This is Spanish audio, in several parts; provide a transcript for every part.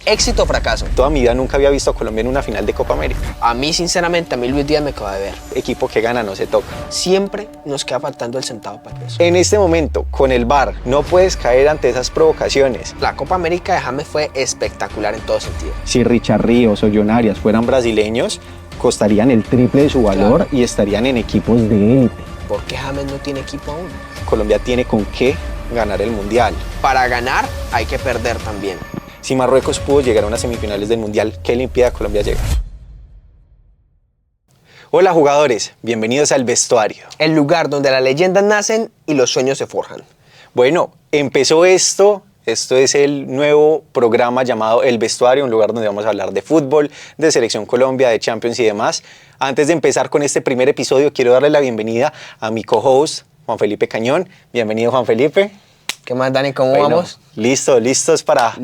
¿Éxito o fracaso? Toda mi vida nunca había visto a Colombia en una final de Copa América. A mí, sinceramente, Luis Díaz me acaba de ver. Equipo que gana no se toca. Siempre nos queda faltando el centavo para el peso. En este momento, con el VAR, no puedes caer ante esas provocaciones. La Copa América de James fue espectacular en todo sentido. Si Richard Ríos o John Arias fueran brasileños, costarían el triple de su valor, claro, y estarían en equipos de élite. ¿Por qué James no tiene equipo aún? Colombia tiene con qué ganar el Mundial. Para ganar hay que perder también. Si Marruecos pudo llegar a unas semifinales del Mundial, ¿qué le impide a Colombia llegar? Hola jugadores, bienvenidos al vestuario. El lugar donde las leyendas nacen y los sueños se forjan. Bueno, empezó esto es el nuevo programa llamado El Vestuario, un lugar donde vamos a hablar de fútbol, de Selección Colombia, de Champions y demás. Antes de empezar con este primer episodio, quiero darle la bienvenida a mi co-host, Juan Felipe Cañón. Bienvenido, Juan Felipe. ¿Qué más, Dani? ¿Cómo vamos? Listos para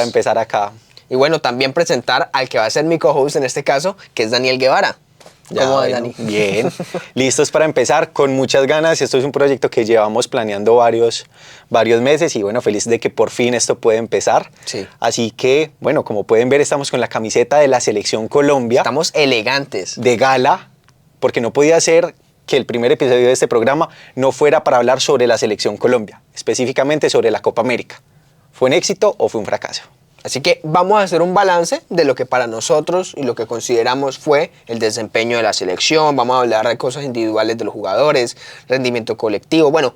empezar acá. Y bueno, también presentar al que va a ser mi co-host en este caso, que es Daniel Guevara. ¿Cómo va, Dani? Bien, listos para empezar, con muchas ganas. Esto es un proyecto que llevamos planeando varios meses y bueno, feliz de que por fin esto puede empezar. Sí. Así que, bueno, como pueden ver, estamos con la camiseta de la Selección Colombia. Estamos elegantes. De gala, porque no podía ser que el primer episodio de este programa no fuera para hablar sobre la Selección Colombia, específicamente sobre la Copa América. ¿Fue un éxito o fue un fracaso? Así que vamos a hacer un balance de lo que para nosotros y lo que consideramos fue el desempeño de la selección. Vamos a hablar de cosas individuales de los jugadores, rendimiento colectivo, bueno,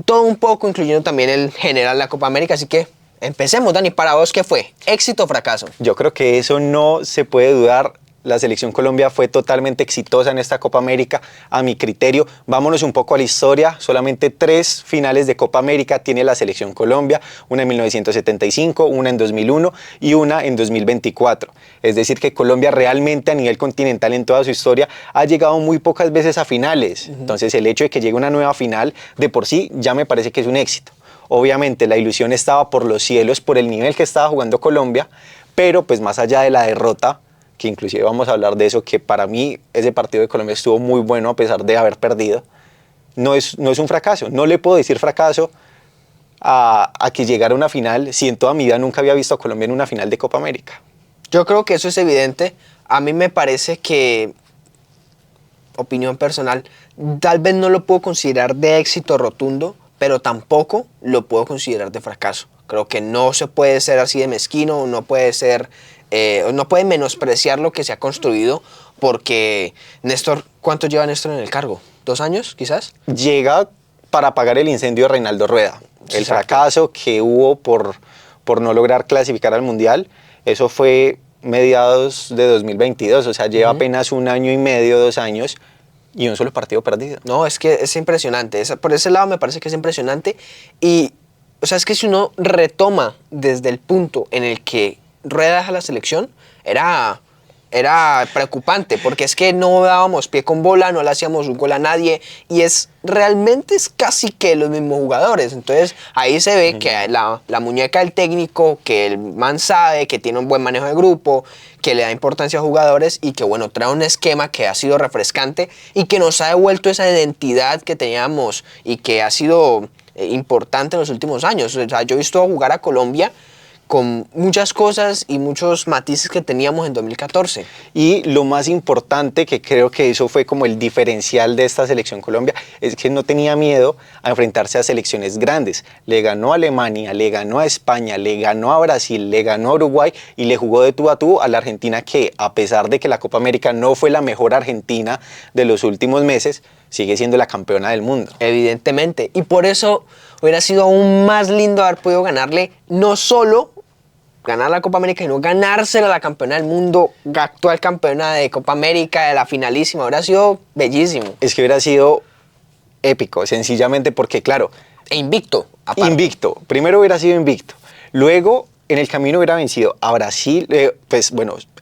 todo un poco, incluyendo también el general de la Copa América. Así que empecemos, Dani. Para vos, ¿qué fue? ¿Éxito o fracaso? Yo creo que eso no se puede dudar. La Selección Colombia fue totalmente exitosa en esta Copa América, a mi criterio. Vámonos un poco a la historia. Solamente 3 finales de Copa América tiene la Selección Colombia. Una en 1975, una en 2001 y una en 2024. Es decir, que Colombia realmente a nivel continental en toda su historia ha llegado muy pocas veces a finales. Entonces el hecho de que llegue una nueva final de por sí ya me parece que es un éxito. Obviamente la ilusión estaba por los cielos por el nivel que estaba jugando Colombia, pero pues más allá de la derrota, que inclusive vamos a hablar de eso, que para mí ese partido de Colombia estuvo muy bueno a pesar de haber perdido, no es un fracaso. No le puedo decir fracaso a que llegara a una final si en toda mi vida nunca había visto a Colombia en una final de Copa América. Yo creo que eso es evidente. A mí me parece que, opinión personal, tal vez no lo puedo considerar de éxito rotundo, pero tampoco lo puedo considerar de fracaso. Creo que no se puede ser así de mezquino, no puede menospreciar lo que se ha construido, porque Néstor, ¿cuánto lleva Néstor en el cargo? ¿2 años, quizás? Llega para apagar el incendio de Reinaldo Rueda. El fracaso que hubo por no lograr clasificar al Mundial, eso fue mediados de 2022, o sea, lleva apenas 1 año y medio, 2 años, y un solo partido perdido. No, es que es impresionante. Por ese lado me parece que es impresionante. Y, o sea, es que si uno retoma desde el punto en el que Rueda deja la selección, era preocupante, porque es que no dábamos pie con bola, no le hacíamos un gol a nadie, y realmente es casi que los mismos jugadores. Entonces ahí se ve que la muñeca del técnico, que el man sabe, que tiene un buen manejo de grupo, que le da importancia a jugadores y que bueno, trae un esquema que ha sido refrescante y que nos ha devuelto esa identidad que teníamos y que ha sido importante en los últimos años. O sea, yo he visto jugar a Colombia con muchas cosas y muchos matices que teníamos en 2014. Y lo más importante, que creo que eso fue como el diferencial de esta Selección Colombia, es que no tenía miedo a enfrentarse a selecciones grandes. Le ganó a Alemania, le ganó a España, le ganó a Brasil, le ganó a Uruguay y le jugó de tú a tú a la Argentina, que a pesar de que la Copa América no fue la mejor Argentina de los últimos meses, sigue siendo la campeona del mundo. Evidentemente. Y por eso hubiera sido aún más lindo haber podido ganarle, no solo ganar la Copa América, sino ganársela a la campeona del mundo, actual campeona de Copa América, de la finalísima. Hubiera sido bellísimo. Es que hubiera sido épico, sencillamente porque, claro... E invicto, aparte. Invicto. Primero hubiera sido invicto. Luego, en el camino hubiera vencido a Brasil,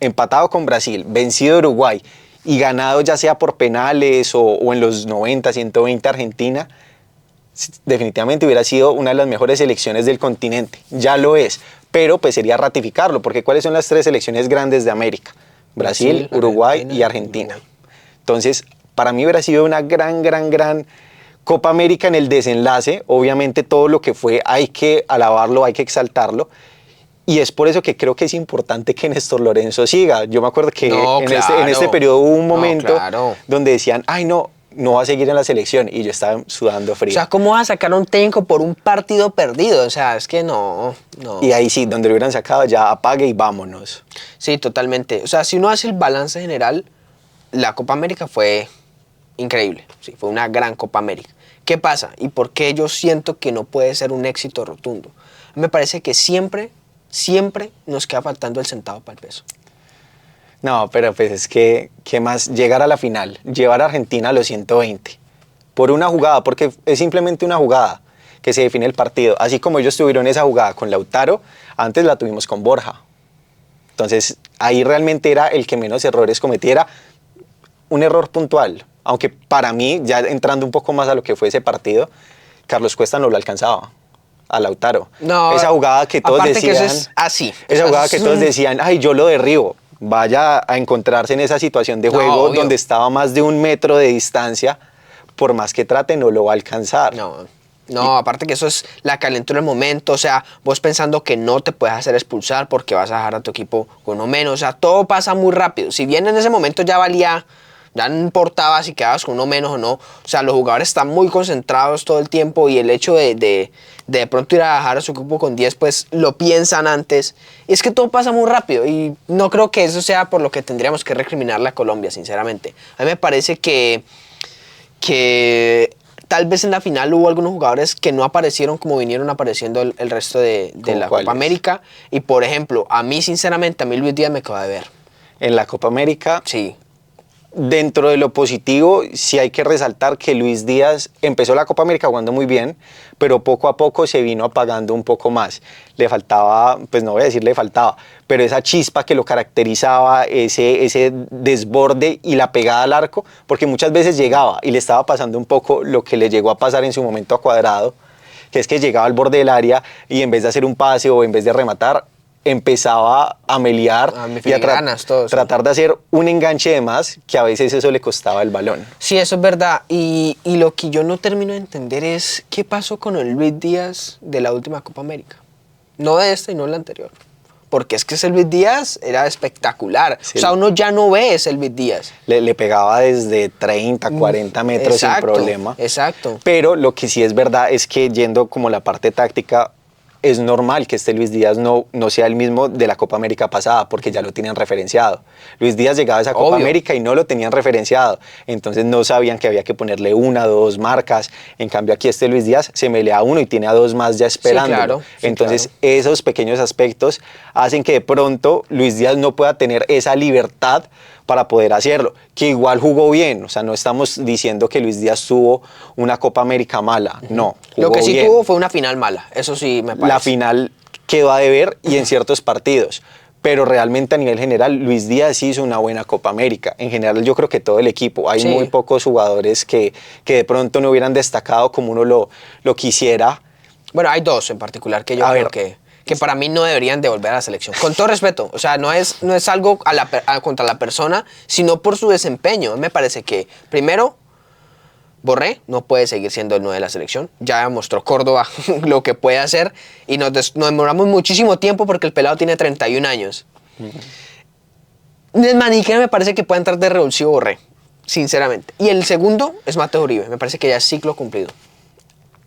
empatado con Brasil, vencido a Uruguay y ganado ya sea por penales o en los 90, 120 Argentina. Definitivamente hubiera sido una de las mejores selecciones del continente. Ya lo es. Pero pues sería ratificarlo, porque ¿cuáles son las 3 selecciones grandes de América? Brasil, Uruguay y Argentina. Entonces, para mí hubiera sido una gran Copa América en el desenlace. Obviamente todo lo que fue hay que alabarlo, hay que exaltarlo. Y es por eso que creo que es importante que Néstor Lorenzo siga. Yo me acuerdo que No, en claro. este periodo hubo un No, momento claro. donde decían, ay no, no va a seguir en la selección. Y yo estaba sudando frío. O sea, ¿cómo vas a sacar a un técnico por un partido perdido? O sea, es que no. Y ahí sí, donde lo hubieran sacado, ya apague y vámonos. Sí, totalmente. O sea, si uno hace el balance general, la Copa América fue increíble. Sí, fue una gran Copa América. ¿Qué pasa? ¿Y por qué yo siento que no puede ser un éxito rotundo? Me parece que siempre nos queda faltando el centavo para el peso. No, pero pues es que, ¿qué más? Llegar a la final, llevar a Argentina a los 120, por una jugada, porque es simplemente una jugada que se define el partido. Así como ellos tuvieron esa jugada con Lautaro, antes la tuvimos con Borja. Entonces, ahí realmente era el que menos errores cometiera, un error puntual. Aunque para mí, ya entrando un poco más a lo que fue ese partido, Carlos Cuesta no lo alcanzaba a Lautaro. No, esa jugada que todos aparte decían, que eso es así. esa jugada que todos decían, ay, yo lo derribo. Vaya a encontrarse en esa situación de juego obvio. donde estaba a más de 1 metro de distancia, por más que trate no lo va a alcanzar. No, aparte que eso es la calentura del momento, o sea, vos pensando que no te puedes hacer expulsar porque vas a dejar a tu equipo con uno menos, o sea, todo pasa muy rápido. Si bien en ese momento ya valía, ya no importaba si quedabas con uno menos o no, o sea, los jugadores están muy concentrados todo el tiempo y el hecho de pronto ir a dejar a su equipo con 10, pues lo piensan antes. Y es que todo pasa muy rápido y no creo que eso sea por lo que tendríamos que recriminarle a Colombia, sinceramente. A mí me parece que tal vez en la final hubo algunos jugadores que no aparecieron como vinieron apareciendo el resto de la Copa América. Y por ejemplo, a mí sinceramente, a mí Luis Díaz me acaba de ver. En la Copa América, sí. Dentro de lo positivo, sí hay que resaltar que Luis Díaz empezó la Copa América jugando muy bien, pero poco a poco se vino apagando un poco más. Le faltaba, pues no voy a decir le faltaba, pero esa chispa que lo caracterizaba, ese desborde y la pegada al arco, porque muchas veces llegaba y le estaba pasando un poco lo que le llegó a pasar en su momento a Cuadrado, que es que llegaba al borde del área y en vez de hacer un pase o en vez de rematar, empezaba a melear y a tratar de hacer un enganche de más, que a veces eso le costaba el balón. Sí, eso es verdad. Y lo que yo no termino de entender es qué pasó con el Luis Díaz de la última Copa América. No de esta y no de la anterior. Porque es que ese Luis Díaz era espectacular. Sí. O sea, uno ya no ve ese Luis Díaz. Le pegaba desde 30, 40 metros sin problema. Exacto. Pero lo que sí es verdad es que yendo como la parte táctica, es normal que este Luis Díaz no sea el mismo de la Copa América pasada, porque ya lo tenían referenciado. Luis Díaz llegaba a esa Copa América y no lo tenían referenciado, entonces no sabían que había que ponerle 1 o 2 marcas. En cambio aquí este Luis Díaz se melea a 1 y tiene a 2 más ya esperándolo. Entonces esos pequeños aspectos hacen que de pronto Luis Díaz no pueda tener esa libertad para poder hacerlo, que igual jugó bien. O sea, no estamos diciendo que Luis Díaz tuvo una Copa América mala, no. Lo que sí bien. Tuvo fue una final mala, eso sí me parece. La final quedó a deber y en ciertos partidos, pero realmente a nivel general Luis Díaz hizo una buena Copa América. En general yo creo que todo el equipo, hay muy pocos jugadores que de pronto no hubieran destacado como uno lo quisiera. Bueno, hay 2 en particular que yo creo que para mí no deberían devolver a la selección. Con todo respeto, o sea, no es algo contra la persona, sino por su desempeño. Me parece que, primero, Borré no puede seguir siendo el 9 de la selección. Ya mostró Córdoba lo que puede hacer y nos demoramos muchísimo tiempo porque el pelado tiene 31 años. El Maniquera me parece que puede entrar de revulsivo Borré, sinceramente. Y el segundo es Mateo Uribe. Me parece que ya es ciclo cumplido.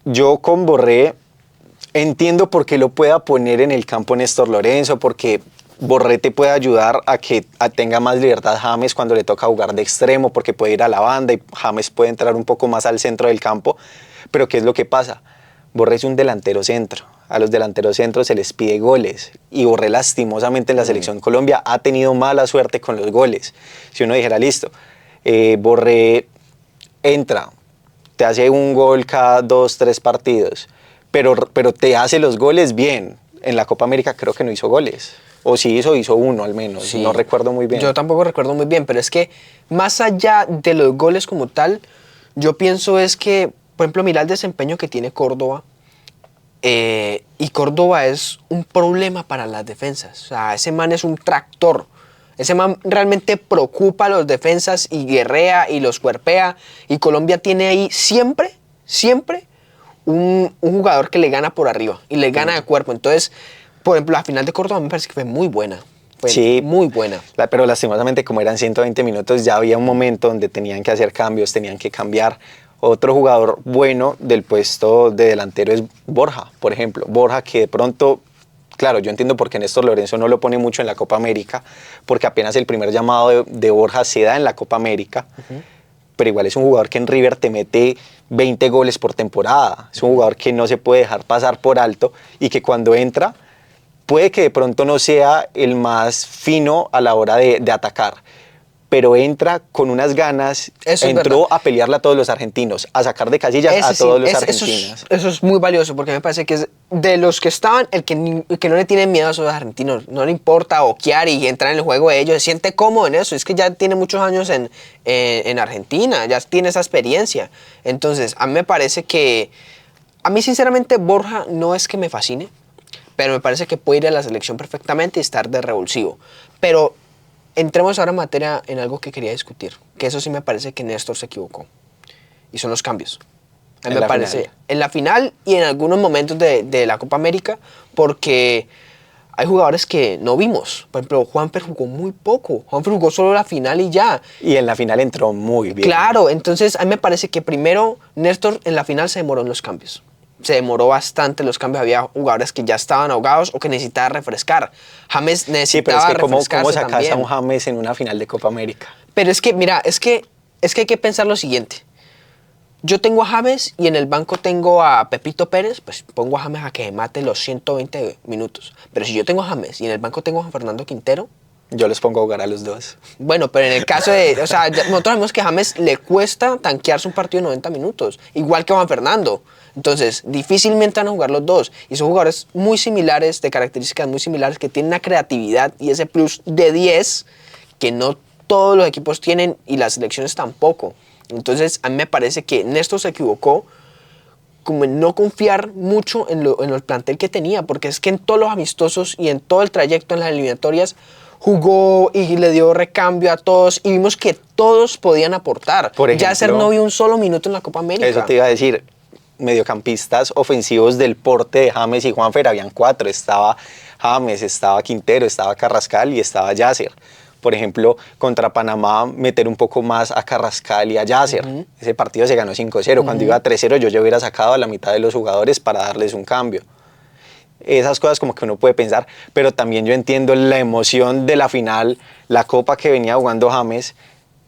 Yo con Borré entiendo por qué lo pueda poner en el campo Néstor Lorenzo, porque Borré te puede ayudar a que tenga más libertad James cuando le toca jugar de extremo, porque puede ir a la banda y James puede entrar un poco más al centro del campo. Pero ¿qué es lo que pasa? Borré es un delantero centro. A los delanteros centros se les pide goles y Borré lastimosamente en la selección Colombia ha tenido mala suerte con los goles. Si uno dijera, listo, Borré entra, te hace un gol cada 2, 3 partidos, pero te hace los goles bien. En la Copa América creo que no hizo goles. O sí hizo 1 al menos, sí. No recuerdo muy bien. Yo tampoco recuerdo muy bien, pero es que más allá de los goles como tal, yo pienso es que, por ejemplo, mira el desempeño que tiene Córdoba, y Córdoba es un problema para las defensas. O sea, ese man es un tractor. Ese man realmente preocupa a los defensas y guerrea y los cuerpea, y Colombia tiene ahí siempre un jugador que le gana por arriba y le gana de cuerpo. Entonces, Por ejemplo, la final de Córdoba me parece que fue muy buena. Fue Sí, muy buena. pero lastimosamente como eran 120 minutos ya había un momento donde tenían que hacer cambios, tenían que cambiar. Otro jugador bueno del puesto de delantero es Borja, por ejemplo. Borja que de pronto, claro, yo entiendo por qué Néstor Lorenzo no lo pone mucho en la Copa América, porque apenas el primer llamado de Borja se da en la Copa América, pero igual es un jugador que en River te mete 20 goles por temporada. Es un jugador que no se puede dejar pasar por alto y que cuando entra puede que de pronto no sea el más fino a la hora de atacar, pero entra con unas ganas, Eso es entró verdad. a pelearle a todos los argentinos, a sacar de casillas a Ese sí, todos los eso argentinos. eso es muy valioso porque me parece que es de los que estaban, el que no le tiene miedo a esos argentinos, no le importa oquear y entrar en el juego de ellos, se siente cómodo en eso, es que ya tiene muchos años en Argentina, ya tiene esa experiencia. Entonces, a mí me parece que, a mí sinceramente Borja no es que me fascine, pero me parece que puede ir a la selección perfectamente y estar de revulsivo. Pero entremos ahora en materia en algo que quería discutir, que eso sí me parece que Néstor se equivocó, y son los cambios. A mí En me la parece, final. en la final y en algunos momentos de la Copa América, porque hay jugadores que no vimos. Por ejemplo, Juanfer jugó muy poco. Juanfer jugó solo la final y ya. Y en la final entró muy bien. Claro, entonces a mí me parece que primero Néstor en la final se demoró en los cambios. Se demoró bastante en los cambios. Había jugadores que ya estaban ahogados o que necesitaban refrescar. James Sí, pero es necesitaba que ¿cómo refrescarse sacas también. a un James en una final de Copa América? Pero es que, mira, es que hay que pensar lo siguiente. Yo tengo a James y en el banco tengo a Pepito Pérez, pues pongo a James a que mate los 120 minutos. Pero si yo tengo a James y en el banco tengo a Juan Fernando Quintero, Yo los pongo a jugar a los dos. bueno, pero en el caso de, o sea, nosotros sabemos que a James le cuesta tanquearse un partido de 90 minutos, igual que a Juan Fernando. Entonces, difícilmente van a jugar los dos. Y son jugadores muy similares, de características muy similares, que tienen una creatividad y ese plus de 10 que no todos los equipos tienen y las selecciones tampoco. Entonces, a mí me parece que Néstor se equivocó como en no confiar mucho en el plantel que tenía, porque es que en todos los amistosos y en todo el trayecto en las eliminatorias jugó y le dio recambio a todos y vimos que todos podían aportar. Por ejemplo, Yasser no vio un solo minuto en la Copa América. Eso te iba a decir. Mediocampistas ofensivos del porte de James y Juanfer habían 4. Estaba James, estaba Quintero, estaba Carrascal y estaba Yasser. Por ejemplo, contra Panamá, meter un poco más a Carrascal y a Yasser. Ese partido se ganó 5-0. Cuando iba 3-0, yo ya hubiera sacado a la mitad de los jugadores para darles un cambio. Esas cosas como que uno puede pensar, pero también yo entiendo la emoción de la final, la copa que venía jugando James.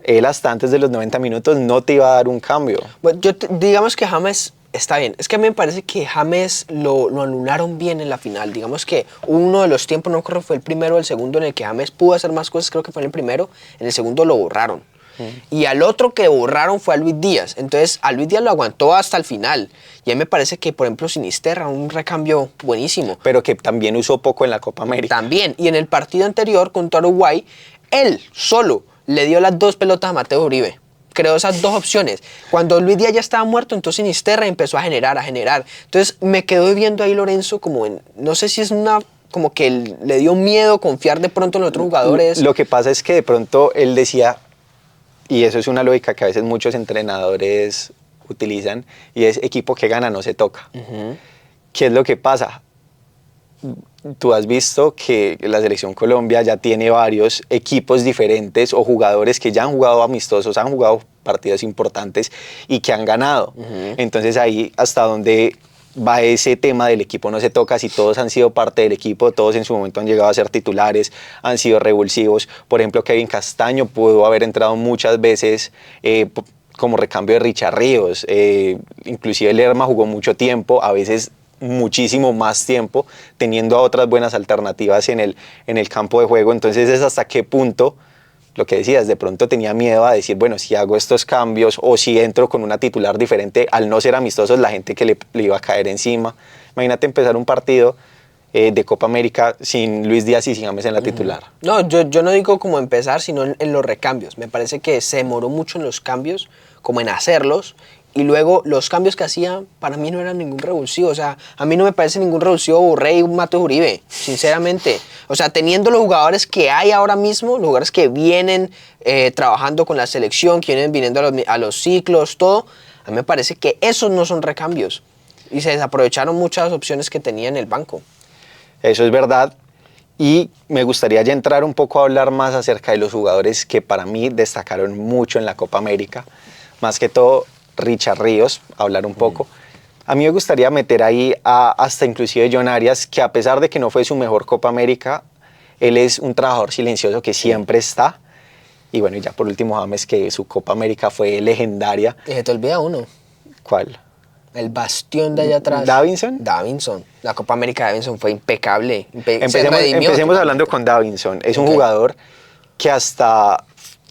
Él hasta antes de los 90 minutos no te iba a dar un cambio. Bueno, digamos que James está bien. Es que a mí me parece que James lo anularon bien en la final. Digamos que uno de los tiempos, no creo que fue el primero o el segundo, en el que James pudo hacer más cosas, creo que fue en el primero. En el segundo lo borraron. Y al otro que borraron fue a Luis Díaz. Entonces, a Luis Díaz lo aguantó hasta el final. Y a mí me parece que, por ejemplo, Sinisterra, un recambio buenísimo. Pero que también usó poco en la Copa América. También. Y en el partido anterior contra Uruguay, él solo le dio las 2 pelotas a Mateo Uribe. Creó esas 2 opciones. Cuando Luis Díaz ya estaba muerto, entonces Sinisterra empezó a generar. Entonces me quedó viendo ahí Lorenzo como en, no sé si es una, como que le dio miedo confiar de pronto en los otros jugadores. Lo que pasa es que de pronto él decía, y eso es una lógica que a veces muchos entrenadores utilizan, y es equipo que gana no se toca. ¿Qué es lo que pasa? Tú has visto que la Selección Colombia ya tiene varios equipos diferentes o jugadores que ya han jugado amistosos, han jugado partidos importantes y que han ganado. Entonces ahí hasta donde va ese tema del equipo no se toca, si todos han sido parte del equipo, todos en su momento han llegado a ser titulares, han sido revulsivos. Por ejemplo, Kevin Castaño pudo haber entrado muchas veces como recambio de Richard Ríos, inclusive Lerma jugó mucho tiempo, a veces muchísimo más tiempo, teniendo a otras buenas alternativas en el campo de juego. Entonces es hasta qué punto, lo que decías, de pronto tenía miedo a decir, bueno, si hago estos cambios o si entro con una titular diferente, al no ser amistosos, la gente que le iba a caer encima. Imagínate empezar un partido de Copa América sin Luis Díaz y sin James en la titular. No, yo no digo como empezar, sino en los recambios. Me parece que se demoró mucho en los cambios, como en hacerlos. Y luego los cambios que hacía para mí no eran ningún revulsivo. O sea, a mí no me parece ningún revulsivo Borré y Mateo Uribe, sinceramente. O sea, teniendo los jugadores que hay ahora mismo, los jugadores que vienen trabajando con la selección, que vienen viniendo a los ciclos, todo, a mí me parece que esos no son recambios. Y se desaprovecharon muchas opciones que tenía en el banco. Eso es verdad. Y me gustaría ya entrar un poco a hablar más acerca de los jugadores que para mí destacaron mucho en la Copa América. Más que todo, Richard Ríos, hablar un poco. A mí me gustaría meter ahí hasta inclusive John Arias, que a pesar de que no fue su mejor Copa América, él es un trabajador silencioso que siempre está. Y bueno, ya por último, James, que su Copa América fue legendaria. Y se te olvida uno. ¿Cuál? El bastión de allá atrás. ¿Davinson? Davinson. La Copa América de Davinson fue impecable. Empecemos hablando con Davinson. Es un jugador que hasta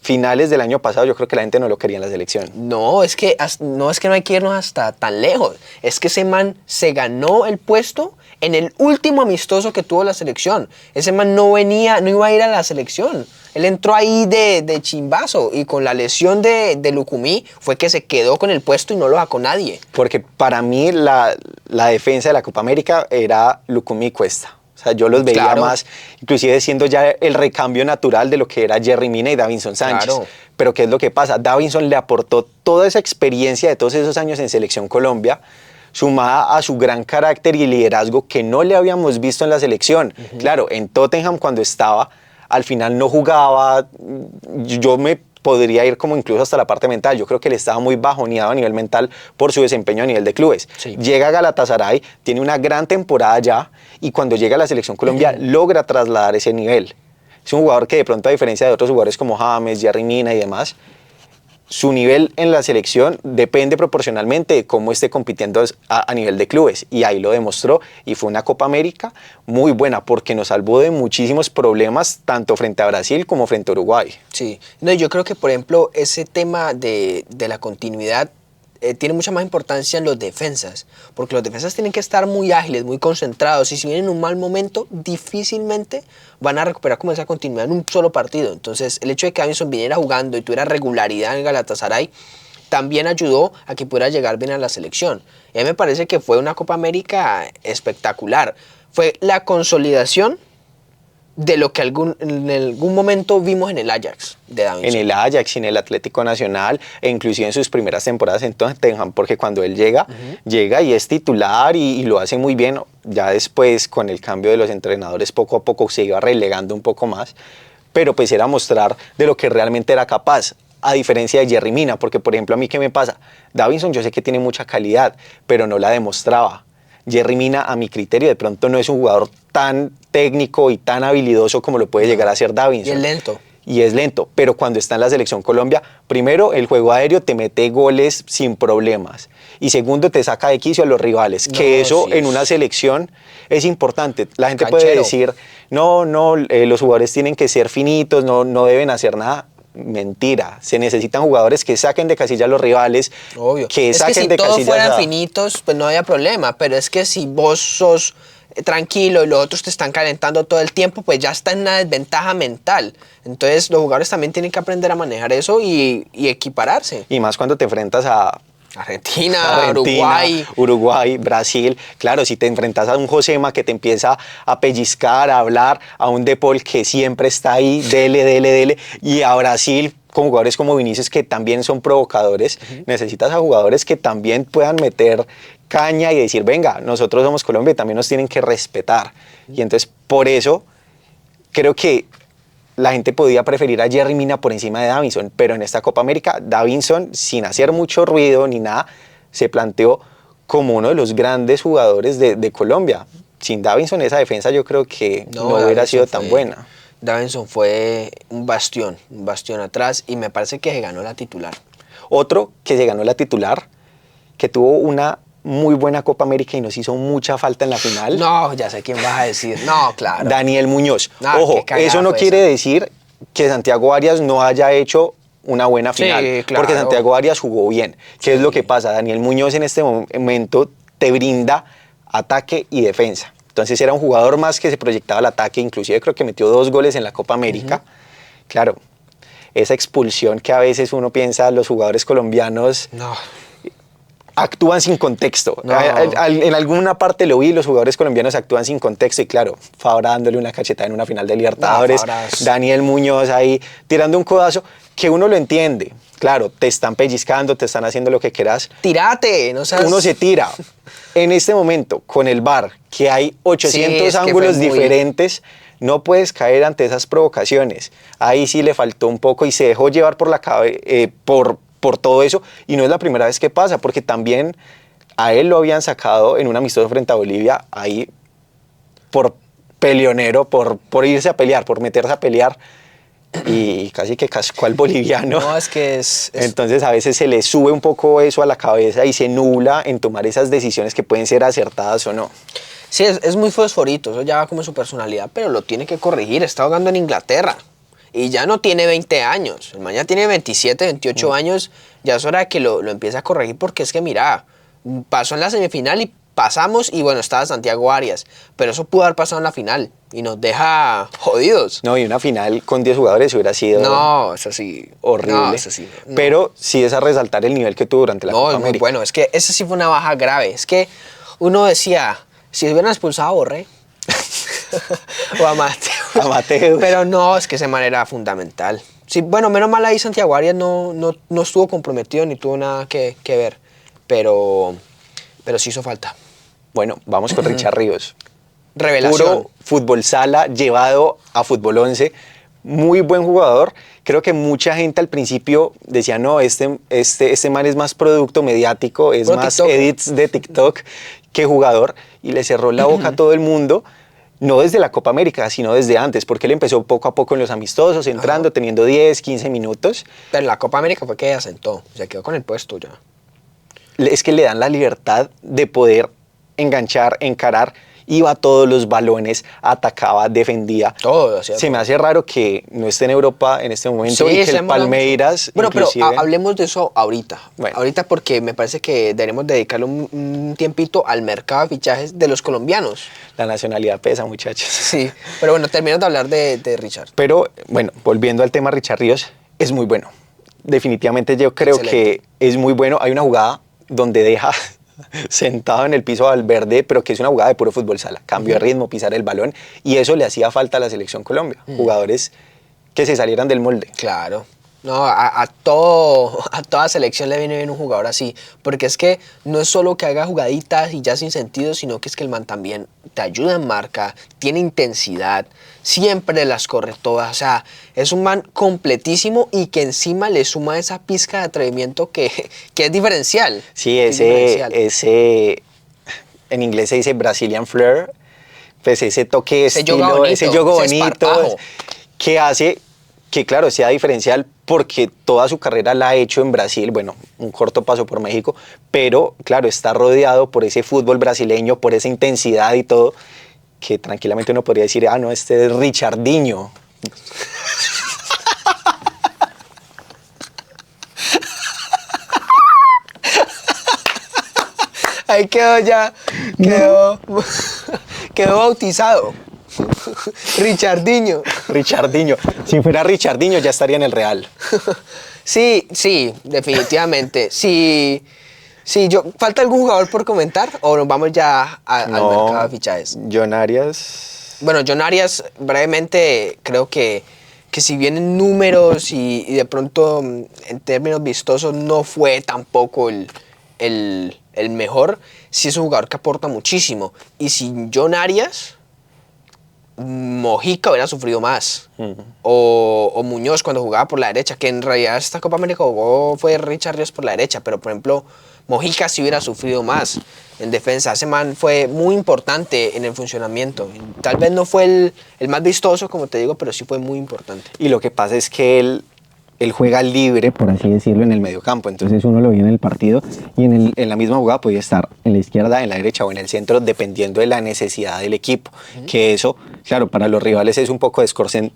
finales del año pasado yo creo que la gente no lo quería en la selección. No, es que no hay que irnos hasta tan lejos. Es que ese man se ganó el puesto en el último amistoso que tuvo la selección. Ese man no iba a ir a la selección. Él entró ahí de chimbazo y con la lesión de Lucumí fue que se quedó con el puesto y no lo sacó nadie. Porque para mí la defensa de la Copa América era Lucumí y Cuesta. O sea, yo los veía más, inclusive siendo ya el recambio natural de lo que era Yerry Mina y Davinson Sánchez. Claro. Pero ¿qué es lo que pasa? Davinson le aportó toda esa experiencia de todos esos años en Selección Colombia, sumada a su gran carácter y liderazgo que no le habíamos visto en la selección. Claro, en Tottenham cuando estaba, al final no jugaba, yo me podría ir como incluso hasta la parte mental. Yo creo que él estaba muy bajoneado a nivel mental por su desempeño a nivel de clubes. Sí. Llega a Galatasaray, tiene una gran temporada ya y cuando llega a la Selección Colombia logra trasladar ese nivel. Es un jugador que de pronto, a diferencia de otros jugadores como James, Yerry Mina y demás, su nivel en la selección depende proporcionalmente de cómo esté compitiendo a nivel de clubes. Y ahí lo demostró y fue una Copa América muy buena porque nos salvó de muchísimos problemas tanto frente a Brasil como frente a Uruguay. Sí, no, yo creo que por ejemplo ese tema de la continuidad tiene mucha más importancia en los defensas, porque los defensas tienen que estar muy ágiles, muy concentrados, y si vienen en un mal momento, difícilmente van a recuperar como esa continuidad en un solo partido. Entonces, el hecho de que Davinson viniera jugando y tuviera regularidad en Galatasaray, también ayudó a que pudiera llegar bien a la selección. Y a mí me parece que fue una Copa América espectacular. Fue la consolidación de lo que en algún momento vimos en el Ajax de Davinson. En el Ajax, en el Atlético Nacional e inclusive en sus primeras temporadas en Tottenham, porque cuando él llega y es titular y lo hace muy bien. Ya después con el cambio de los entrenadores poco a poco se iba relegando un poco más, pero pues era mostrar de lo que realmente era capaz. A diferencia de Yerry Mina, porque por ejemplo a mí ¿qué me pasa? Davinson yo sé que tiene mucha calidad, pero no la demostraba. Yerry Mina, a mi criterio, de pronto no es un jugador tan técnico y tan habilidoso como lo puede llegar a ser Davinson. Y es lento. Y es lento, pero cuando está en la Selección Colombia, primero, el juego aéreo te mete goles sin problemas. Y segundo, te saca de quicio a los rivales, que eso en una selección es importante. La gente puede decir, los jugadores tienen que ser finitos, no deben hacer nada. Mentira, se necesitan jugadores que saquen de casilla a los rivales. Obvio. Que es que si todos fueran finitos, pues no había problema, pero es que si vos sos tranquilo y los otros te están calentando todo el tiempo, pues ya está en una desventaja mental. Entonces los jugadores también tienen que aprender a manejar eso y equipararse. Y más cuando te enfrentas a Argentina, Uruguay, Brasil. Claro, si te enfrentas a un Josema que te empieza a pellizcar, a hablar, a un De Paul que siempre está ahí, dele, y a Brasil con jugadores como Vinicius que también son provocadores, necesitas a jugadores que también puedan meter caña y decir, venga, nosotros somos Colombia y también nos tienen que respetar. Y entonces, por eso, creo que la gente podía preferir a Yerry Mina por encima de Davinson, pero en esta Copa América, Davinson, sin hacer mucho ruido ni nada, se planteó como uno de los grandes jugadores de Colombia. Sin Davinson, esa defensa yo creo que no hubiera sido tan buena. Davinson fue un bastión atrás y me parece que se ganó la titular. Otro que se ganó la titular, que tuvo una muy buena Copa América y nos hizo mucha falta en la final. No, ya sé quién vas a decir. No, claro. Daniel Muñoz. Ojo, eso no quiere decir que Santiago Arias no haya hecho una buena final. Sí, claro. Porque Santiago Arias jugó bien. ¿Qué es lo que pasa? Daniel Muñoz en este momento te brinda ataque y defensa. Entonces era un jugador más que se proyectaba al ataque. Inclusive creo que metió 2 goles en la Copa América. Claro, esa expulsión que a veces uno piensa los jugadores colombianos... No. Actúan sin contexto. No. En alguna parte lo vi, los jugadores colombianos actúan sin contexto y claro, Fabra dándole una cachetada en una final de Libertadores, Daniel Muñoz ahí tirando un codazo que uno lo entiende. Claro, te están pellizcando, te están haciendo lo que quieras. Tírate, no seas... Uno se tira. En este momento, con el VAR, que hay 800 Sí, es que ángulos fue muy- diferentes, no puedes caer ante esas provocaciones. Ahí sí le faltó un poco y se dejó llevar por la por todo eso. Y no es la primera vez que pasa, porque también a él lo habían sacado en un amistoso frente a Bolivia, ahí por peleonero, por irse a pelear, por meterse a pelear. Y casi que cascó al boliviano. No, es que Entonces a veces se le sube un poco eso a la cabeza y se nubla en tomar esas decisiones que pueden ser acertadas o no. Sí, es muy fosforito, eso ya va como su personalidad, pero lo tiene que corregir. Está jugando en Inglaterra y ya no tiene 20 años. El mañana tiene 27, 28 años. Ya es hora de que lo empiece a corregir porque es que, mira, pasó en la semifinal y pasamos y bueno, estaba Santiago Arias, pero eso pudo haber pasado en la final y nos deja jodidos. No, y una final con 10 jugadores hubiera sido No, eso sí. horrible. No, eso sí. No. Pero sí es a resaltar el nivel que tuvo durante la No, Copa es muy América. bueno. Es que esa sí fue una baja grave. Es que uno decía, si hubieran expulsado a Borré o a Mateo. A Mateus. Pero no, es que ese man era fundamental. Sí, bueno, menos mal ahí Santiago Arias no estuvo comprometido ni tuvo nada que ver. Pero sí hizo falta. Bueno, vamos con Richard Ríos. Revelación. Puro fútbol sala llevado a fútbol 11. Muy buen jugador. Creo que mucha gente al principio decía, no, este man es más producto mediático, es Puro más TikToker. edits de TikTok que jugador. Y le cerró la boca a todo el mundo. No desde la Copa América, sino desde antes, porque él empezó poco a poco en los amistosos, entrando, teniendo 10, 15 minutos. Pero la Copa América fue que ella sentó. Se quedó con el puesto ya. Es que le dan la libertad de poder enganchar, encarar, iba a todos los balones, atacaba, defendía. Todo, o sea, Se me hace raro que no esté en Europa en este momento y que el Palmeiras, bueno, pero inclusive... hablemos de eso ahorita. Bueno. Ahorita porque me parece que debemos dedicarle un tiempito al mercado de fichajes de los colombianos. La nacionalidad pesa, muchachos. Sí, pero bueno, terminamos de hablar de Richard. Pero, bueno, volviendo al tema Richard Ríos, es muy bueno. Definitivamente yo creo Excelente. que es muy bueno. Hay una jugada donde deja sentado en el piso a Valverde, pero que es una jugada de puro fútbol sala. Cambio de ritmo, pisar el balón. Y eso le hacía falta a la selección Colombia. Jugadores que se salieran del molde. Claro. No, a toda selección le viene bien un jugador así. Porque es que no es solo que haga jugaditas y ya sin sentido, sino que es que el man también te ayuda en marca, tiene intensidad, siempre las corre todas. O sea, es un man completísimo y que encima le suma esa pizca de atrevimiento que es diferencial. Sí, Que es diferencial. ese, en inglés se dice Brazilian flair, pues ese toque Ese estilo, yoga bonito, ese yoga ese bonito, esparpajo. que hace que, claro, sea diferencial porque toda su carrera la ha hecho en Brasil, bueno, un corto paso por México, pero, claro, está rodeado por ese fútbol brasileño, por esa intensidad y todo, que tranquilamente uno podría decir, ah, no, este es Richardinho. Ahí quedó ya, quedó bautizado. Richardinho. Richardinho. Si fuera Richardinho ya estaría en el Real. Sí, definitivamente. Sí, ¿falta algún jugador por comentar o nos vamos ya al mercado de fichajes? John Arias. Bueno, John Arias, brevemente, creo que si bien en números y de pronto en términos vistosos no fue tampoco el mejor, sí es un jugador que aporta muchísimo. Y sin John Arias, Mojica hubiera sufrido más. O Muñoz cuando jugaba por la derecha, que en realidad esta Copa América jugó fue Richard Ríos por la derecha, pero por ejemplo Mojica sí hubiera sufrido más en defensa. Ese man fue muy importante en el funcionamiento. Tal vez no fue el más vistoso, como te digo, pero sí fue muy importante. Y lo que pasa es que él juega libre, por así decirlo, en el mediocampo. Entonces uno lo ve en el partido y en la misma jugada podía estar en la izquierda, en la derecha o en el centro, dependiendo de la necesidad del equipo. Que eso, claro, para los rivales es un poco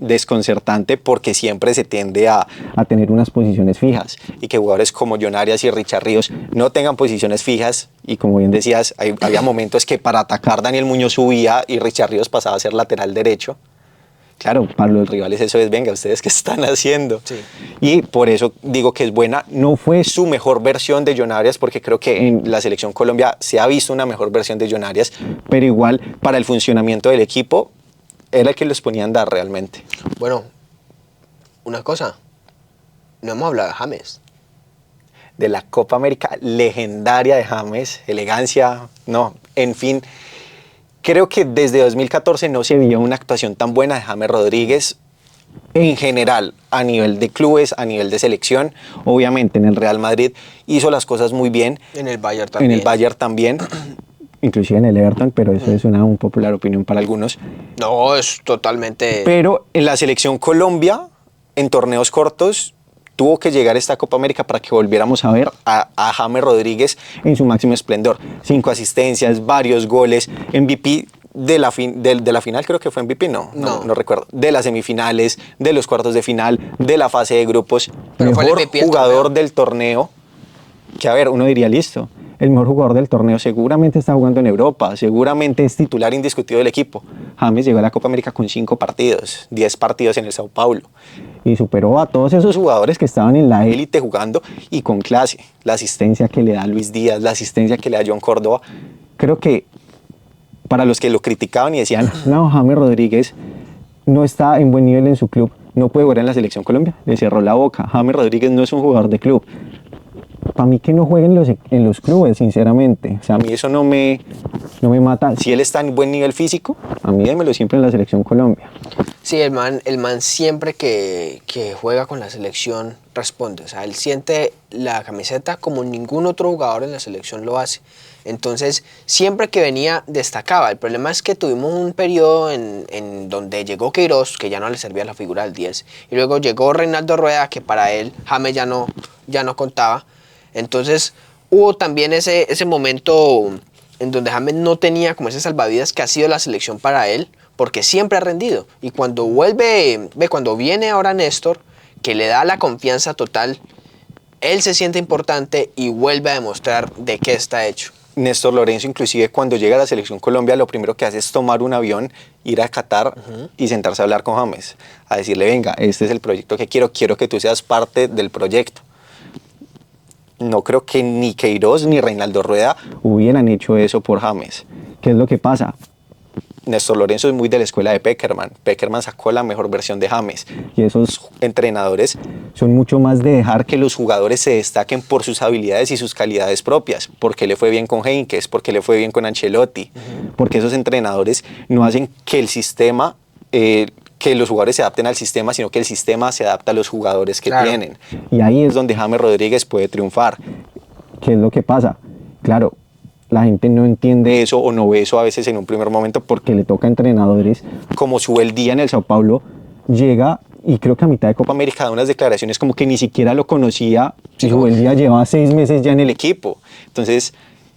desconcertante porque siempre se tiende a tener unas posiciones fijas y que jugadores como John Arias y Richard Ríos no tengan posiciones fijas. Y como bien decías, había momentos que para atacar Daniel Muñoz subía y Richard Ríos pasaba a ser lateral derecho. Claro, para los rivales eso es, venga, ¿ustedes qué están haciendo? Sí. Y por eso digo que es buena. No fue su mejor versión de John Arias, porque creo que en la selección Colombia se ha visto una mejor versión de John Arias, pero igual para el funcionamiento del equipo era el que los ponía a andar realmente. Bueno, una cosa. no hemos hablado de James. De la Copa América legendaria de James, elegancia, no, en fin. Creo que desde 2014 no se vio una actuación tan buena de James Rodríguez en general, a nivel de clubes, a nivel de selección. Obviamente en el Real Madrid hizo las cosas muy bien. En el Bayern también. En el Bayern también. Inclusive en el Everton, pero eso es una unpopular opinión para algunos. No, es totalmente... Pero en la selección Colombia, en torneos cortos, tuvo que llegar esta Copa América para que volviéramos a ver a James Rodríguez en su máximo esplendor. 5 asistencias, varios goles, MVP de la final, creo que fue MVP, no recuerdo. De las semifinales, de los cuartos de final, de la fase de grupos. Pero fue el mejor MVP jugador del torneo. Que a ver, uno diría, listo, el mejor jugador del torneo seguramente está jugando en Europa, seguramente es titular indiscutido del equipo. James llegó a la Copa América con 5 partidos, 10 partidos en el Sao Paulo, y superó a todos esos jugadores que estaban en la élite jugando y con clase. La asistencia que le da Luis Díaz, la asistencia que le da John Córdoba. Creo que para los que lo criticaban y decían, no, James Rodríguez no está en buen nivel en su club, no puede jugar en la selección Colombia, le cerró la boca. James Rodríguez no es un jugador de club. Para mí que no jueguen en los clubes, sinceramente. O sea, a mí eso no me mata. Si él está en buen nivel físico, a mí démelo siempre en la selección Colombia. Sí, el man siempre que juega con la selección responde. O sea, él siente la camiseta como ningún otro jugador en la selección lo hace. Entonces, siempre que venía, destacaba. El problema es que tuvimos un periodo en donde llegó Queiroz, que ya no le servía la figura del 10. Y luego llegó Reinaldo Rueda, que para él James ya no contaba. Entonces hubo también ese momento en donde James no tenía como ese salvavidas que ha sido la selección para él, porque siempre ha rendido. Y cuando cuando viene ahora Néstor, que le da la confianza total, él se siente importante y vuelve a demostrar de qué está hecho. Néstor Lorenzo, inclusive cuando llega a la selección Colombia, lo primero que hace es tomar un avión, ir a Qatar y sentarse a hablar con James, a decirle, venga, este es el proyecto que quiero que tú seas parte del proyecto. No creo que ni Queiroz ni Reinaldo Rueda hubieran hecho eso por James. ¿Qué es lo que pasa? Néstor Lorenzo es muy de la escuela de Pekerman. Pekerman sacó la mejor versión de James. Y esos entrenadores son mucho más de dejar que los jugadores se destaquen por sus habilidades y sus calidades propias. Porque le fue bien con Heynckes, porque le fue bien con Ancelotti. Porque esos entrenadores no hacen que el sistema... que los jugadores se adapten al sistema, sino que el sistema se adapta a los jugadores que tienen. Y ahí es donde James Rodríguez puede triunfar. ¿Qué es lo que pasa? Claro, la gente no entiende eso o no ve eso a veces en un primer momento porque le toca a entrenadores como Subeldía en el Sao Paulo, llega y creo que a mitad de Copa América da unas declaraciones como que ni siquiera lo conocía, y Subeldía lleva 6 meses ya en el equipo. Entonces...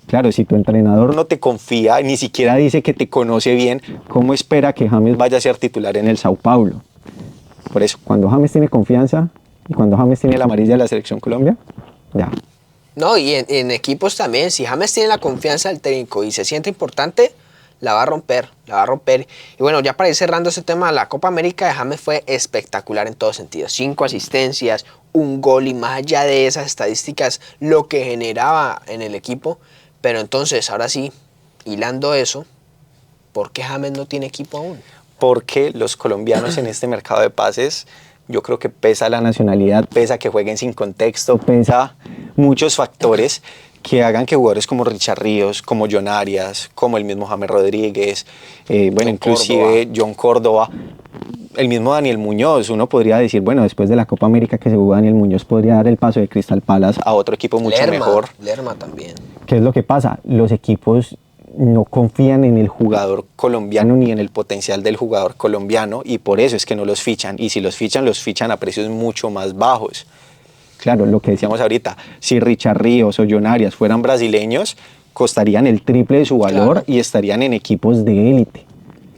Claro, si tu entrenador no te confía, ni siquiera dice que te conoce bien, ¿cómo espera que James vaya a ser titular en el Sao Paulo? Por eso, cuando James tiene confianza y cuando James tiene la amarilla de la selección Colombia, ya. No, y en equipos también, si James tiene la confianza del técnico y se siente importante, la va a romper. Y bueno, ya para ir cerrando ese tema, la Copa América de James fue espectacular en todos sentidos. 5 asistencias, 1 gol y más allá de esas estadísticas, lo que generaba en el equipo. Pero entonces, ahora sí, hilando eso, ¿por qué James no tiene equipo aún? Porque los colombianos en este mercado de pases, yo creo que pesa la nacionalidad, pesa que jueguen sin contexto, pesa muchos factores que hagan que jugadores como Richard Ríos, como John Arias, como el mismo James Rodríguez, inclusive John Córdoba, el mismo Daniel Muñoz, uno podría decir, bueno, después de la Copa América que se jugó, Daniel Muñoz podría dar el paso de Crystal Palace a otro equipo mucho mejor. Lerma también. ¿Qué es lo que pasa? Los equipos no confían en el jugador colombiano ni en el potencial del jugador colombiano y por eso es que no los fichan. Y si los fichan a precios mucho más bajos. Claro, lo que decíamos ahorita, si Richard Ríos o John Arias fueran brasileños, costarían el triple de su valor y estarían en equipos de élite.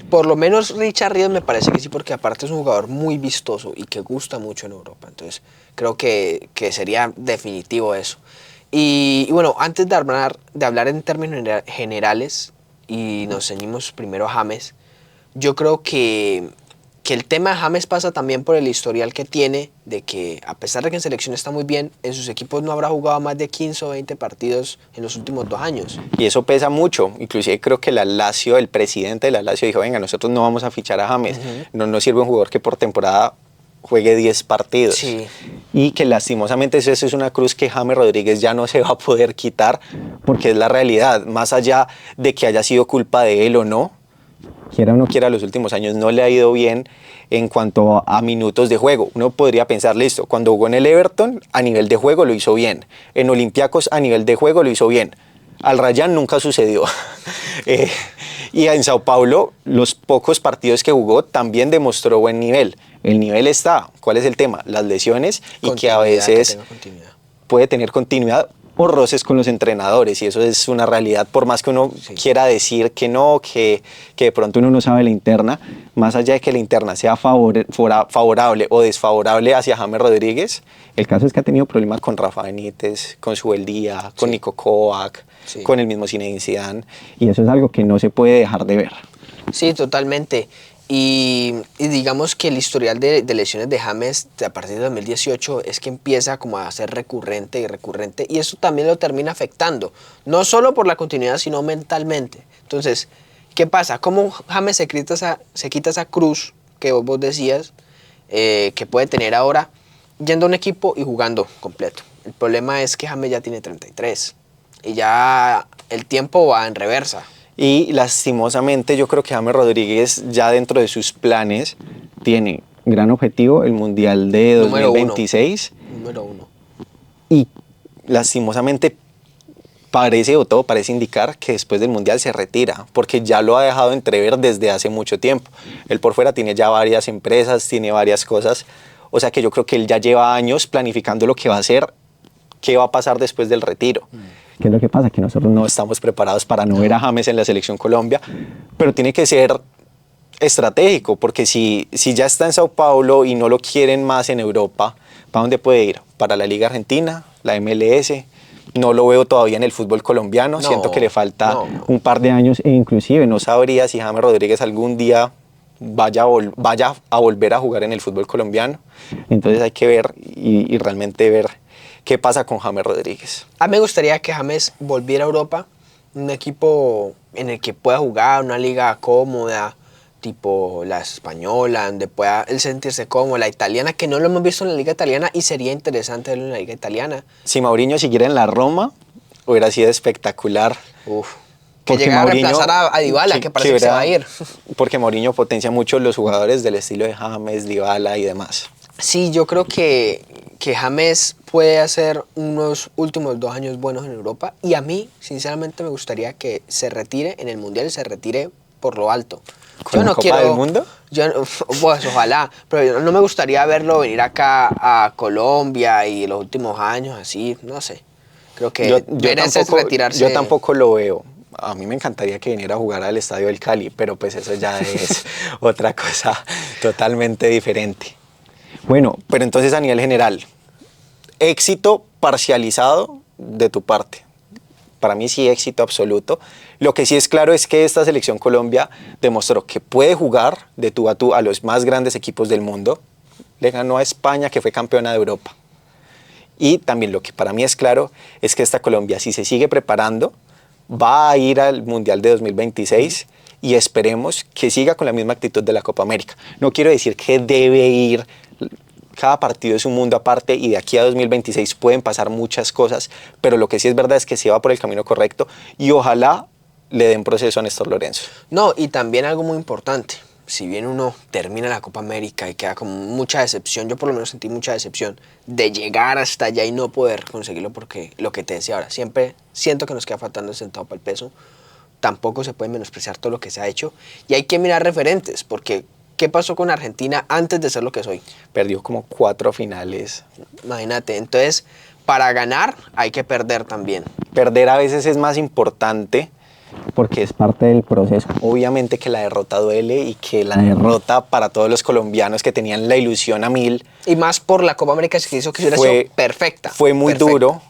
Por lo menos Richard Ríos me parece que sí, porque aparte es un jugador muy vistoso y que gusta mucho en Europa. Entonces creo que sería definitivo eso. Y bueno, antes de hablar en términos generales y nos ceñimos primero a James, yo creo que el tema de James pasa también por el historial que tiene de que a pesar de que en selección está muy bien, en sus equipos no habrá jugado más de 15 o 20 partidos en los últimos 2 años. Y eso pesa mucho, inclusive creo que el presidente de la Lazio dijo, venga, nosotros no vamos a fichar a James, no nos sirve un jugador que por temporada juegue 10 partidos. Sí. y que lastimosamente eso es una cruz que James Rodríguez ya no se va a poder quitar, porque es la realidad, más allá de que haya sido culpa de él o no, quiera o no quiera, los últimos años no le ha ido bien en cuanto a minutos de juego. Uno podría pensar, listo, cuando jugó en el Everton, a nivel de juego lo hizo bien, en Olympiacos a nivel de juego lo hizo bien, al Rayan nunca sucedió. Y en Sao Paulo, los pocos partidos que jugó también demostró buen nivel. El nivel está. ¿Cuál es el tema? Las lesiones y que a veces puede tener continuidad o roces con los entrenadores, y eso es una realidad, por más que uno quiera decir que no, que de pronto uno no sabe la interna, más allá de que la interna sea favorable o desfavorable hacia James Rodríguez, el caso es que ha tenido problemas con Rafa Benítez, con Subeldía, con Nico Kovac, con el mismo Zinedine Zidane, y eso es algo que no se puede dejar de ver. Sí, totalmente. Y digamos que el historial de lesiones de James a partir de 2018 es que empieza como a ser recurrente y recurrente, y eso también lo termina afectando, no solo por la continuidad sino mentalmente. Entonces, ¿qué pasa? ¿Cómo James se quita esa cruz que vos decías que puede tener ahora yendo a un equipo y jugando completo? El problema es que James ya tiene 33 y ya el tiempo va en reversa. Y lastimosamente yo creo que James Rodríguez ya dentro de sus planes tiene gran objetivo, el Mundial de 2026. Número uno. Y lastimosamente parece, o todo parece indicar, que después del Mundial se retira, porque ya lo ha dejado entrever desde hace mucho tiempo. Él por fuera tiene ya varias empresas, tiene varias cosas, o sea que yo creo que él ya lleva años planificando lo que va a hacer, qué va a pasar después del retiro. ¿Qué es lo que pasa? Que nosotros no estamos preparados para no ver a James en la Selección Colombia, pero tiene que ser estratégico, porque si ya está en Sao Paulo y no lo quieren más en Europa, ¿para dónde puede ir? ¿Para la Liga Argentina? ¿La MLS? No lo veo todavía en el fútbol colombiano, siento que le falta un par de años, e inclusive no sabría si James Rodríguez algún día vaya a volver a jugar en el fútbol colombiano. Entonces hay que ver y realmente ver qué pasa con James Rodríguez. A mí me gustaría que James volviera a Europa, un equipo en el que pueda jugar, una liga cómoda, tipo la española, donde pueda él sentirse cómodo, la italiana, que no lo hemos visto en la liga italiana y sería interesante verlo en la liga italiana. Si Mourinho siguiera en la Roma, hubiera sido espectacular. Que llegara a reemplazar a Dybala, que parece que se va a ir. Porque Mourinho potencia mucho los jugadores del estilo de James, Dybala y demás. Sí, yo creo que James puede hacer unos últimos 2 años buenos en Europa, y a mí, sinceramente, me gustaría que se retire en el Mundial y se retire por lo alto. ¿Con la Copa del Mundo? Pues ojalá, pero no me gustaría verlo venir acá a Colombia y los últimos años así, no sé. Creo que merece retirarse. Yo tampoco lo veo. A mí me encantaría que viniera a jugar al Estadio del Cali, pero pues eso ya es otra cosa totalmente diferente. Bueno, pero entonces a nivel general, éxito parcializado de tu parte. Para mí sí, éxito absoluto. Lo que sí es claro es que esta selección Colombia demostró que puede jugar de tú a los más grandes equipos del mundo. Le ganó a España, que fue campeona de Europa. Y también lo que para mí es claro es que esta Colombia, si se sigue preparando, va a ir al Mundial de 2026 y esperemos que siga con la misma actitud de la Copa América. No quiero decir que debe ir. Cada partido es un mundo aparte y de aquí a 2026 pueden pasar muchas cosas, pero lo que sí es verdad es que se va por el camino correcto y ojalá le den proceso a Néstor Lorenzo. No, y también algo muy importante, si bien uno termina la Copa América y queda con mucha decepción, yo por lo menos sentí mucha decepción de llegar hasta allá y no poder conseguirlo, porque lo que te decía ahora, siempre siento que nos queda faltando el centavo para el peso, tampoco se puede menospreciar todo lo que se ha hecho y hay que mirar referentes, porque ¿qué pasó con Argentina antes de ser lo que soy? Perdió como 4 finales. Imagínate, entonces para ganar hay que perder también. Perder a veces es más importante porque es parte del proceso. Obviamente que la derrota duele y que la derrota para todos los colombianos que tenían la ilusión a 1000. Y más por la Copa América se hizo que hubiera sido perfecta. Fue muy duro.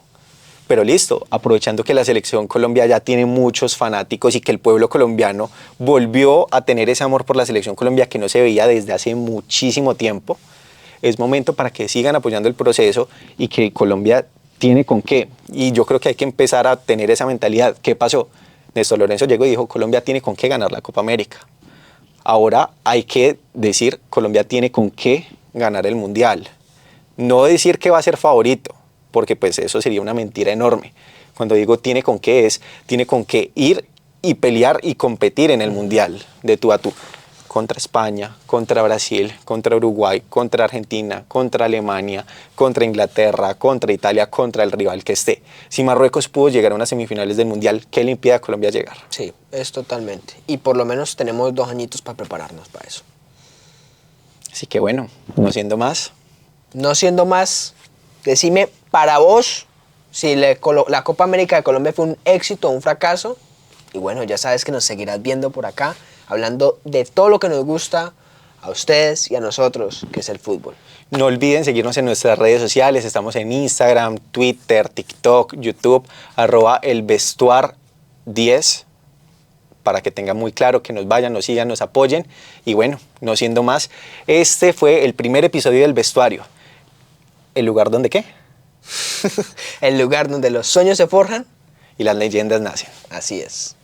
Pero listo, aprovechando que la selección Colombia ya tiene muchos fanáticos y que el pueblo colombiano volvió a tener ese amor por la selección Colombia que no se veía desde hace muchísimo tiempo, es momento para que sigan apoyando el proceso y que Colombia tiene con qué. Y yo creo que hay que empezar a tener esa mentalidad. ¿Qué pasó? Néstor Lorenzo llegó y dijo, Colombia tiene con qué ganar la Copa América. Ahora hay que decir, Colombia tiene con qué ganar el Mundial. No decir que va a ser favorito, porque pues eso sería una mentira enorme. Cuando digo tiene con qué tiene con qué ir y pelear y competir en el Mundial de tú a tú. Contra España, contra Brasil, contra Uruguay, contra Argentina, contra Alemania, contra Inglaterra, contra Italia, contra el rival que esté. Si Marruecos pudo llegar a unas semifinales del Mundial, ¿qué le impide a Colombia llegar? Sí, es totalmente. Y por lo menos tenemos 2 añitos para prepararnos para eso. Así que bueno, no siendo más. No siendo más, decime para vos si la Copa América de Colombia fue un éxito o un fracaso. Y bueno, ya sabes que nos seguirás viendo por acá, hablando de todo lo que nos gusta a ustedes y a nosotros, que es el fútbol. No olviden seguirnos en nuestras redes sociales. Estamos en Instagram, Twitter, TikTok, YouTube, @elvestuar10, para que tengan muy claro que nos vayan, nos sigan, nos apoyen. Y bueno, no siendo más, este fue el primer episodio del Vestuario. ¿El lugar donde qué? El lugar donde los sueños se forjan Y las leyendas nacen. Así es.